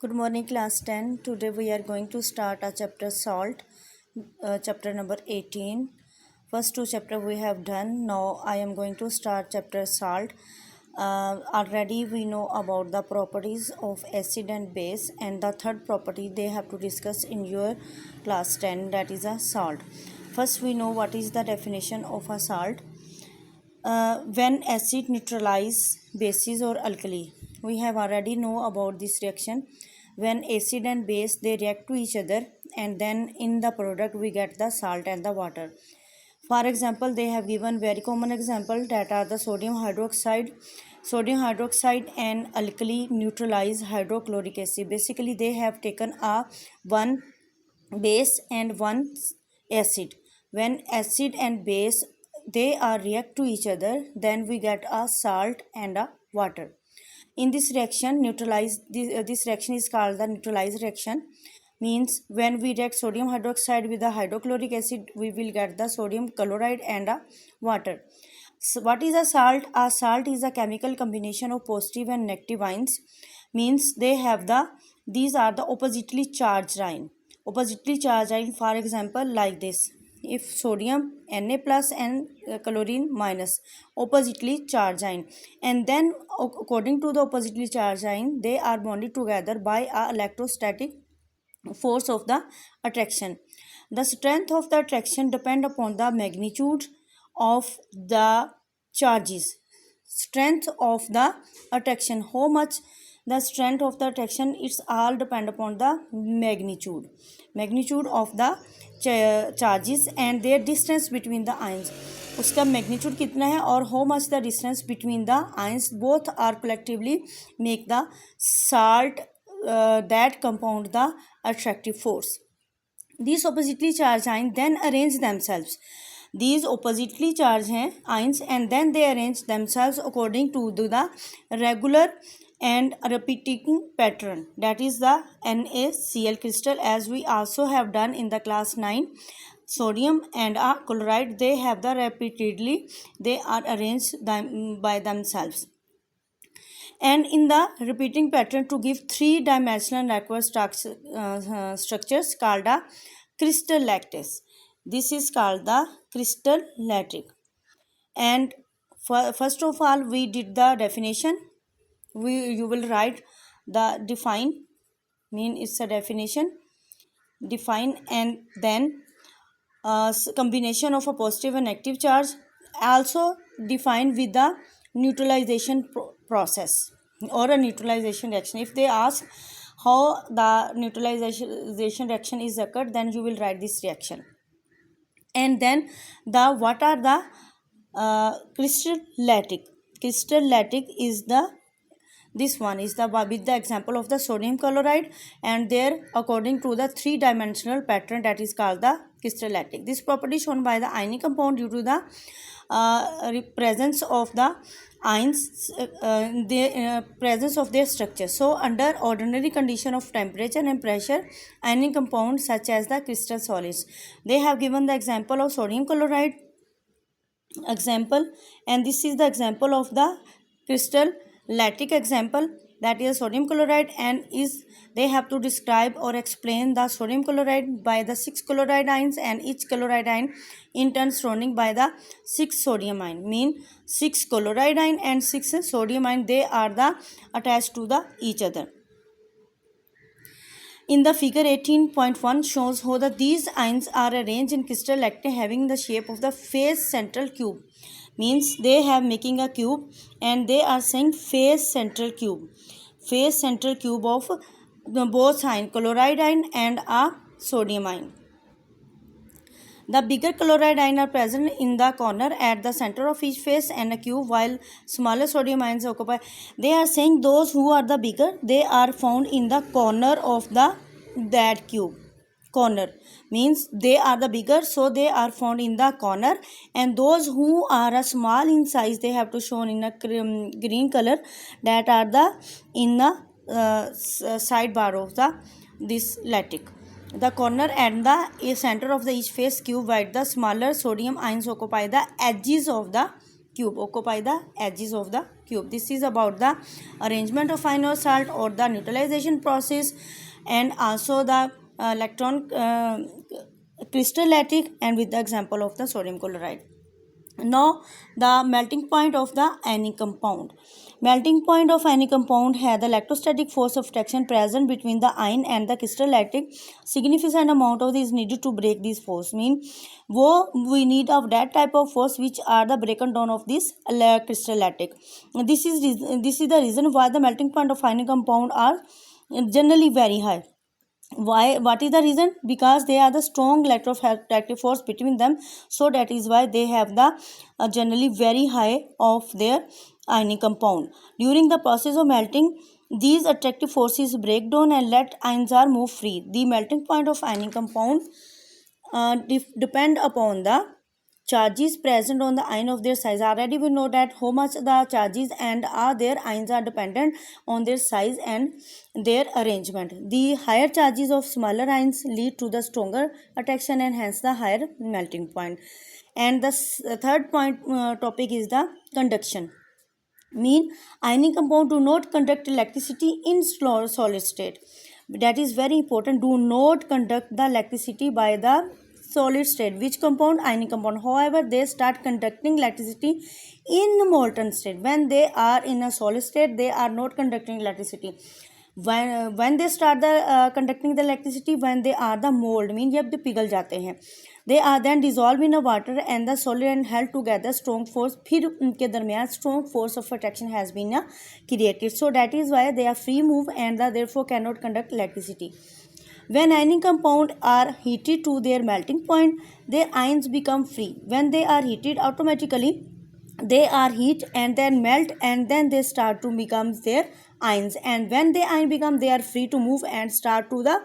Good morning, class 10. Today we are going to start our chapter salt, chapter number 18. First two chapter we have done. Now I am going to start chapter salt. Already we know about the properties of acid and base, and the third property they have to discuss in your class 10, that is a salt. First we know what is the definition of a salt. When acid neutralize bases or alkali, we have already know about this reaction. When acid and base they react to each other, and then in the product we get the salt and the water. For example, they have given very common example that are the sodium hydroxide. Sodium hydroxide and alkali neutralize hydrochloric acid. Basically they have taken a one base and one acid. When acid and base they are react to each other, then we get a salt and a water. In this reaction, this reaction is called the neutralized reaction. Means when we react sodium hydroxide with the hydrochloric acid, we will get the sodium chloride and a water. So what is a salt? A salt is a chemical combination of positive and negative ions. Means these are the oppositely charged ion. Oppositely charged ion, for example, like this. If sodium Na plus and chlorine minus, oppositely charged ion, and then according to the oppositely charged ion, they are bonded together by a electrostatic force of the attraction. The strength of the attraction depend upon the magnitude of the charges. Strength of the attraction, how much the strength of the attraction, it's all depend upon the magnitude of the charges and their distance between the ions. उसका magnitude कितना है और how much the distance between the ions, both are collectively make the salt that compound the attractive force. These oppositely charged ions then arrange themselves. These oppositely charged ions and then they arrange themselves according to the regular and repeating pattern, that is the NaCl crystal, as we also have done in the class 9. Sodium and a chloride, they have the repeatedly, they are arranged by themselves. And in the repeating pattern to give three-dimensional network structures called a crystal lattice. This is called the crystal lattice. And first of all, we did the definition. You will write the define, mean it's a definition, define, and then combination of a positive and negative charge, also define with the neutralization process or a neutralization reaction. If they ask how the neutralization reaction is occurred, then you will write this reaction. And then what are the crystal lattice. Crystal lattice is this one is with the example of the sodium chloride, and there according to the three-dimensional pattern, that is called the crystal lattice. This property is shown by the ionic compound due to the presence of the ions, presence of their structure. So under ordinary condition of temperature and pressure, ionic compounds such as the crystal solids, they have given the example of sodium chloride example, and this is the example of the crystal lattice example, that is sodium chloride, and they have to describe or explain the sodium chloride by the 6 chloride ions, and each chloride ion in turn surrounding by the 6 sodium ion. Mean 6 chloride ion and 6 sodium ion, they are the attached to the each other. In the figure 18.1 shows how that these ions are arranged in crystal lattice having the shape of the face central cube. Means they have making a cube and they are saying face central cube. Face central cube of both ion, chloride ion and a sodium ion. The bigger chloride ion are present in the corner at the center of each face and a cube, while smaller sodium ions occupy. They are saying those who are the bigger, they are found in the corner of that cube. Corner means they are the bigger, so they are found in the corner, and those who are a small in size, they have to shown in a green color, that are the in the sidebar of this lattice. The corner and the center of the each face cube, while the smaller sodium ions occupy the edges of the cube. cube. This is about the arrangement of iron or salt or the neutralization process, and also the electron crystallitic, and with the example of the sodium chloride. Now the melting point of the ionic compound. Melting point of ionic compound has the electrostatic force of attraction present between the ion and the crystallitic. Significant amount of this needed to break this force. Mean we need of that type of force which are the breaking down of this crystallitic. This is the reason why the melting point of ionic compound are generally very high. Why? What is the reason? Because they are the strong electroattractive force between them, so that is why they have the generally very high of their ionic compound. During the process of melting, these attractive forces break down and let ions are move free. The melting point of ionic compound depend upon the charges present on the ion of their size. Already we know that how much the charges and their ions are dependent on their size and their arrangement. The higher charges of smaller ions lead to the stronger attraction and hence the higher melting point. And the third point topic is the conduction. Mean ionic compound do not conduct electricity in solid state. That is very important. Do not conduct the electricity by the solid state. Which compound? Ionic compound. However, they start conducting electricity in molten state. When they are in a solid state, they are not conducting electricity. When they start the conducting the electricity, when they are the mold, mean जब they पिघल जाते हैं, they are then dissolved in a water and the solid and held together strong force. फिर उनके दरमियान strong force of attraction has been created. So that is why they are free move and therefore cannot conduct electricity. When ionic compounds are heated to their melting point, their ions become free. When they are heated, automatically they are heat and then melt, and then they start to become their ions, and when the ion become, they are free to move and start to the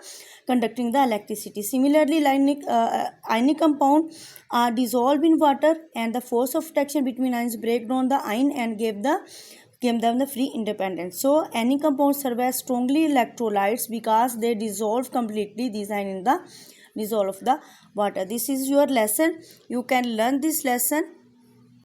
conducting the electricity. Similarly, ionic compound are dissolved in water, and the force of attraction between ions break down the ion and gave them the free independence. So ionic compounds serve as strongly electrolytes because they dissolve completely these ions in the dissolve of the water. This is your lesson. You can learn this lesson